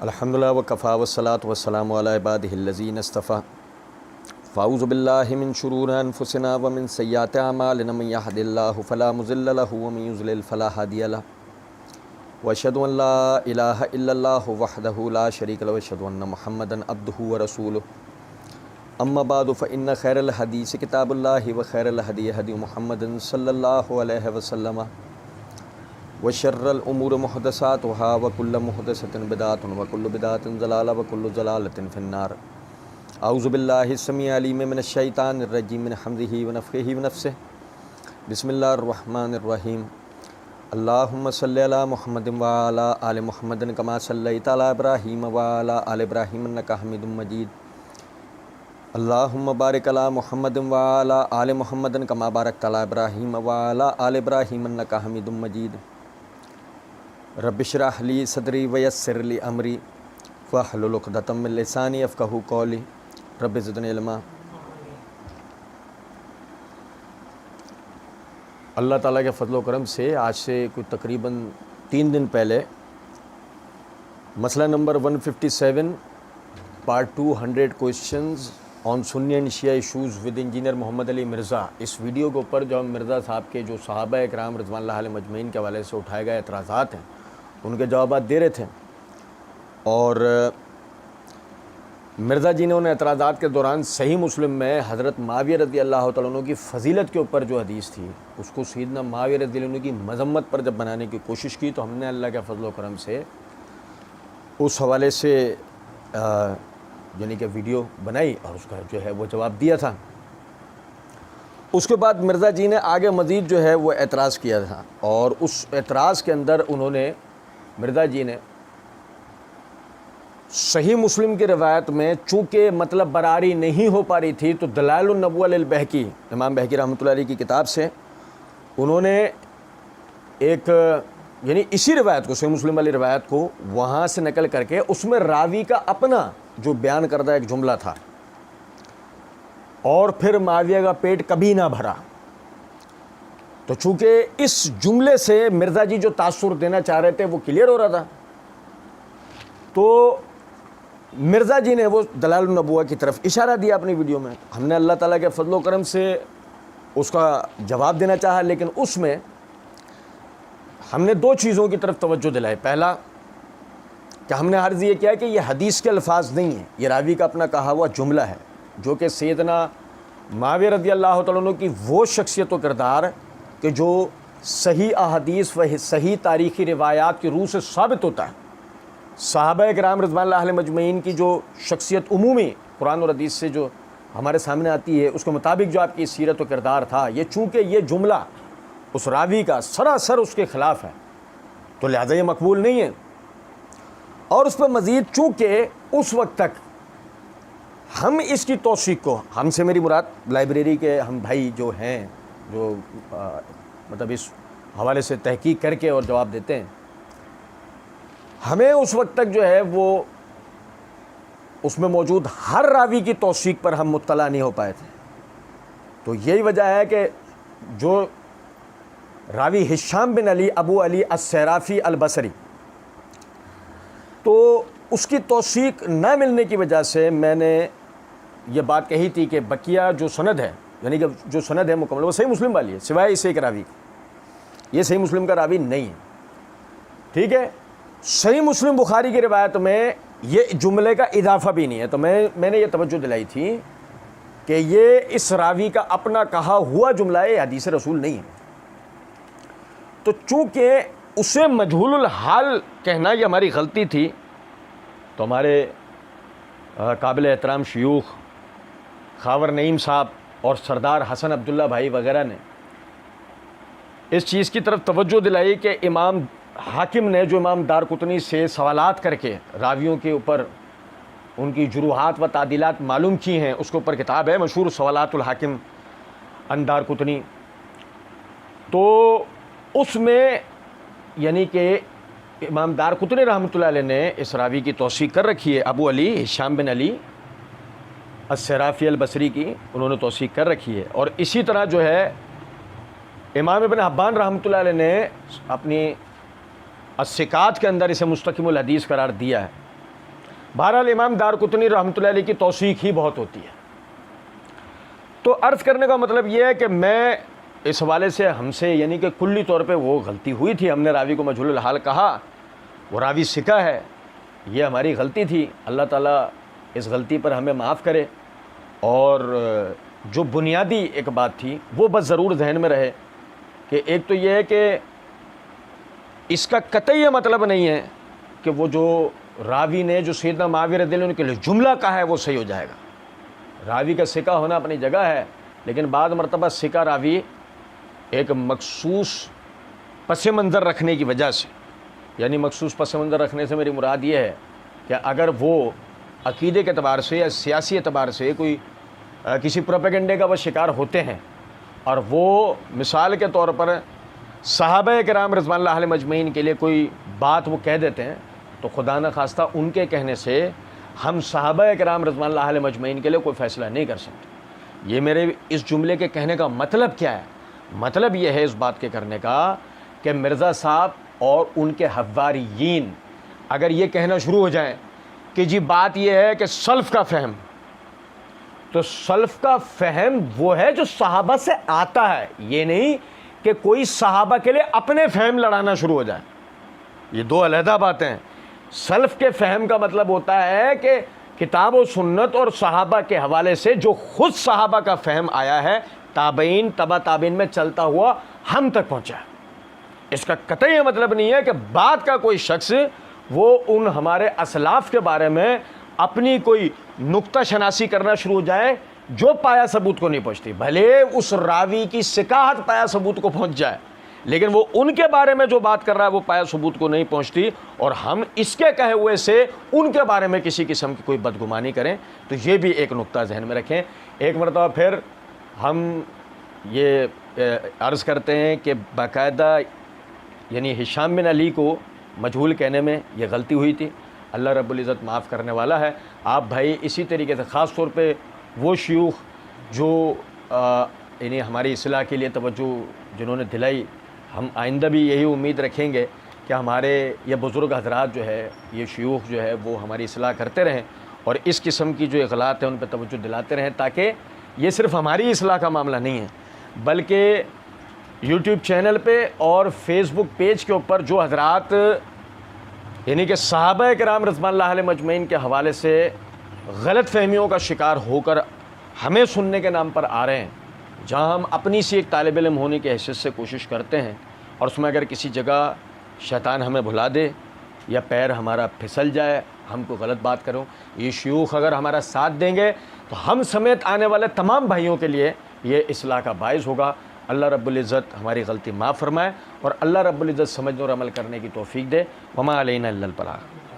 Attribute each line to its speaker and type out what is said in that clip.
Speaker 1: الحمدللہ وکفا والصلاۃ والسلام علی عبادہ الذین اصطفیٰ فاعوذ باللہ من شرور انفسنا ومن سیئات اعمالنا من یہد اللہ فلا مضل لہ ومن یضلل فلا ہادی لہ واشہد ان لا الہ الا اللہ وحدہ لا شریک لہ واشہد ان محمدا عبدہ ورسولہ اما بعد فإن خیر الحدیث کتاب اللہ وخیر الہدی ہدی محمد صلی اللہ علیہ وسلم وشر الامور محدثاتها وكل محدثۃ بدعۃ وكل بدعۃ ضلالہ وكل ضلالۃ فی النار۔ اعوذ باللہ السمیع العلیم من الشیطان الرجیم من حمزہ ونفخہ ونفثہ۔ بسم اللہ الرحمن الرحیم۔ اللہم صلی علی محمد وعلی آل محمد کما صلیت علی ابراہیم وعلی آل ابراہیم انک حمید مجید۔ اللہم بارک علی محمد وعلی آل محمد کما بارکت علی ابراہیم وعلی آل ابراہیم انک حمید مجید۔ رب اشرح لی صدری ویسر لی امری واحلل عقدۃ من لسانی یفقہوا قولی رب زدنی علما۔ اللہ تعالیٰ کے فضل و کرم سے آج سے کوئی تقریباً 3 دن پہلے مسئلہ نمبر 157 part 200 questions on Sunni and Shia issues with engineer Muhammad Ali Mirza, اس ویڈیو کے اوپر جو ہم مرزا صاحب کے جو صحابہ اکرام رضوان اللہ علیہ مجمعین کے حوالے سے اٹھائے گئے اعتراضات ہیں ان کے جوابات دے رہے تھے، اور مرزا جی نے ان اعتراضات کے دوران صحیح مسلم میں حضرت معاویہ رضی اللہ تعالیٰ عنہ کی فضیلت کے اوپر جو حدیث تھی اس کو سیدنا معاویہ رضی اللہ عنہ کی مذمت پر جب بنانے کی کوشش کی تو ہم نے اللہ کے فضل و کرم سے اس حوالے سے یعنی کہ ویڈیو بنائی اور اس کا جو ہے وہ جواب دیا تھا۔ اس کے بعد مرزا جی نے آگے مزید جو ہے وہ اعتراض کیا تھا، اور اس اعتراض کے اندر انہوں نے مرزا جی نے صحیح مسلم کی روایت میں چونکہ مطلب براری نہیں ہو پا رہی تھی تو دلائل النبوہ للبہقی، امام بہقی رحمۃ اللہ علیہ کی کتاب سے انہوں نے ایک یعنی اسی روایت کو، صحیح مسلم والی روایت کو وہاں سے نقل کر کے اس میں راوی کا اپنا جو بیان کردہ ایک جملہ تھا، اور پھر معاویہ کا پیٹ کبھی نہ بھرا، تو چونکہ اس جملے سے مرزا جی جو تاثر دینا چاہ رہے تھے وہ کلیئر ہو رہا تھا، تو مرزا جی نے وہ دلائل النبوہ کی طرف اشارہ دیا اپنی ویڈیو میں۔ ہم نے اللہ تعالیٰ کے فضل و کرم سے اس کا جواب دینا چاہا، لیکن اس میں ہم نے 2 چیزوں کی طرف توجہ دلائی۔ پہلا کہ ہم نے عرض یہ کیا کہ یہ حدیث کے الفاظ نہیں ہیں، یہ راوی کا اپنا کہا ہوا جملہ ہے، جو کہ سیدنا معاویہ رضی اللہ تعالیٰ عنہ کی وہ شخصیت و کردار کہ جو صحیح احادیث و صحیح تاریخی روایات کی روح سے ثابت ہوتا ہے۔ صحابہ اکرام رضوان اللہ علیہ مجمعین کی جو شخصیت عمومی قرآن اور حدیث سے جو ہمارے سامنے آتی ہے اس کے مطابق جو آپ کی سیرت و کردار تھا، یہ چونکہ یہ جملہ اس راوی کا سراسر اس کے خلاف ہے تو لہٰذا یہ مقبول نہیں ہے، اور اس پہ مزید چونکہ اس وقت تک ہم اس کی توثیق کو، ہم سے میری مراد لائبریری کے ہم بھائی جو ہیں جو مطلب اس حوالے سے تحقیق کر کے اور جواب دیتے ہیں، ہمیں اس وقت تک جو ہے وہ اس میں موجود ہر راوی کی توثیق پر ہم مطلع نہیں ہو پائے تھے۔ تو یہی وجہ ہے کہ جو راوی ہشام بن علی ابو علی الصرافی البصری، تو اس کی توثیق نہ ملنے کی وجہ سے میں نے یہ بات کہی تھی کہ بقیہ جو سند ہے، یعنی کہ جو سند ہے مکمل وہ صحیح مسلم والی ہے سوائے اس ایک راوی کی، یہ صحیح مسلم کا راوی نہیں ہے، ٹھیک ہے۔ صحیح مسلم بخاری کی روایت میں یہ جملے کا اضافہ بھی نہیں ہے، تو میں نے یہ توجہ دلائی تھی کہ یہ اس راوی کا اپنا کہا ہوا جملہ ہے، یہ حدیث رسول نہیں ہے۔ تو چونکہ اسے مجہول الحال کہنا یہ ہماری غلطی تھی، تو ہمارے قابل احترام شیوخ خاور نعیم صاحب اور سردار حسن عبداللہ بھائی وغیرہ نے اس چیز کی طرف توجہ دلائی کہ امام حاکم نے جو امام دارقطنی سے سوالات کر کے راویوں کے اوپر ان کی جروحات و تعدیلات معلوم کی ہیں، اس کے اوپر کتاب ہے مشہور سوالات الحاکم عن دارقطنی، تو اس میں یعنی کہ امام دارقطنی رحمۃ اللہ علیہ نے اس راوی کی توثیق کر رکھی ہے، ابو علی ہشام بن علی الصرافی البصری کی انہوں نے توثیق کر رکھی ہے، اور اسی طرح جو ہے امام ابن حبان رحمۃ اللہ علیہ نے اپنی الثقات کے اندر اسے مستقیم الحدیث قرار دیا ہے۔ بہرحال امام دارقطنی رحمۃ اللہ علیہ کی توثیق ہی بہت ہوتی ہے۔ تو عرض کرنے کا مطلب یہ ہے کہ میں اس حوالے سے ہم سے یعنی کہ کلی طور پہ وہ غلطی ہوئی تھی، ہم نے راوی کو مجہول الحال کہا، وہ راوی ثقہ ہے، یہ ہماری غلطی تھی، اللہ تعالیٰ اس غلطی پر ہمیں معاف کرے۔ اور جو بنیادی ایک بات تھی وہ بس ضرور ذہن میں رہے کہ ایک تو یہ ہے کہ اس کا قطعی یہ مطلب نہیں ہے کہ وہ جو راوی نے جو سیدنا معاویہ رضی اللہ عنہ کے لیے جملہ کہا ہے وہ صحیح ہو جائے گا۔ راوی کا ثقہ ہونا اپنی جگہ ہے، لیکن بعض مرتبہ ثقہ راوی ایک مخصوص پس منظر رکھنے کی وجہ سے، یعنی مخصوص پس منظر رکھنے سے میری مراد یہ ہے کہ اگر وہ عقیدے کے اعتبار سے یا سیاسی اعتبار سے کوئی کسی پروپیگنڈے کا وہ شکار ہوتے ہیں، اور وہ مثال کے طور پر صحابہ کرام رضوان اللہ علیہم اجمعین کے لیے کوئی بات وہ کہہ دیتے ہیں، تو خدا نہ خواستہ ان کے کہنے سے ہم صحابہ کرام رضوان اللہ علیہم اجمعین کے لیے کوئی فیصلہ نہیں کر سکتے۔ یہ میرے اس جملے کے کہنے کا مطلب کیا ہے؟ مطلب یہ ہے اس بات کے کرنے کا کہ مرزا صاحب اور ان کے حواریین اگر یہ کہنا شروع ہو جائیں کہ جی بات یہ ہے کہ سلف کا فہم، تو سلف کا فہم وہ ہے جو صحابہ سے آتا ہے، یہ نہیں کہ کوئی صحابہ کے لیے اپنے فہم لڑانا شروع ہو جائے۔ یہ دو علیحدہ باتیں ہیں۔ سلف کے فہم کا مطلب ہوتا ہے کہ کتاب و سنت اور صحابہ کے حوالے سے جو خود صحابہ کا فہم آیا ہے، تابعین تبع تابعین میں چلتا ہوا ہم تک پہنچا ہے۔ اس کا قطعی یہ مطلب نہیں ہے کہ بعد کا کوئی شخص وہ ان ہمارے اسلاف کے بارے میں اپنی کوئی نقطہ شناسی کرنا شروع ہو جائے جو پایا ثبوت کو نہیں پہنچتی، بھلے اس راوی کی ثقاہت پایا ثبوت کو پہنچ جائے، لیکن وہ ان کے بارے میں جو بات کر رہا ہے وہ پایا ثبوت کو نہیں پہنچتی، اور ہم اس کے کہے ہوئے سے ان کے بارے میں کسی قسم کی کوئی بدگمانی کریں، تو یہ بھی ایک نقطہ ذہن میں رکھیں۔ ایک مرتبہ پھر ہم یہ عرض کرتے ہیں کہ باقاعدہ یعنی ہشام بن علی کو مجہول کہنے میں یہ غلطی ہوئی تھی، اللہ رب العزت معاف کرنے والا ہے۔ آپ بھائی اسی طریقے سے خاص طور پہ وہ شیوخ جو یعنی ہماری اصلاح کے لیے توجہ جنہوں نے دلائی، ہم آئندہ بھی یہی امید رکھیں گے کہ ہمارے یہ بزرگ حضرات جو ہے، یہ شیوخ جو ہے وہ ہماری اصلاح کرتے رہیں اور اس قسم کی جو اغلاط ہیں ان پہ توجہ دلاتے رہیں، تاکہ یہ صرف ہماری اصلاح کا معاملہ نہیں ہے بلکہ یوٹیوب چینل پہ اور فیس بک پیج کے اوپر جو حضرات یعنی کہ صحابہ کرام رضوان اللہ علیہم اجمعین کے حوالے سے غلط فہمیوں کا شکار ہو کر ہمیں سننے کے نام پر آ رہے ہیں، جہاں ہم اپنی سی ایک طالب علم ہونے کی حیثیت سے کوشش کرتے ہیں، اور اس میں اگر کسی جگہ شیطان ہمیں بھلا دے یا پیر ہمارا پھسل جائے، ہم کو غلط بات کروں، یہ شیوخ اگر ہمارا ساتھ دیں گے تو ہم سمیت آنے والے تمام بھائیوں کے لیے یہ اصلاح کا باعث ہوگا۔ اللہ رب العزت ہماری غلطی معاف فرمائے اور اللہ رب العزت سمجھنے اور عمل کرنے کی توفیق دے۔ وما علینا الا البلاغ۔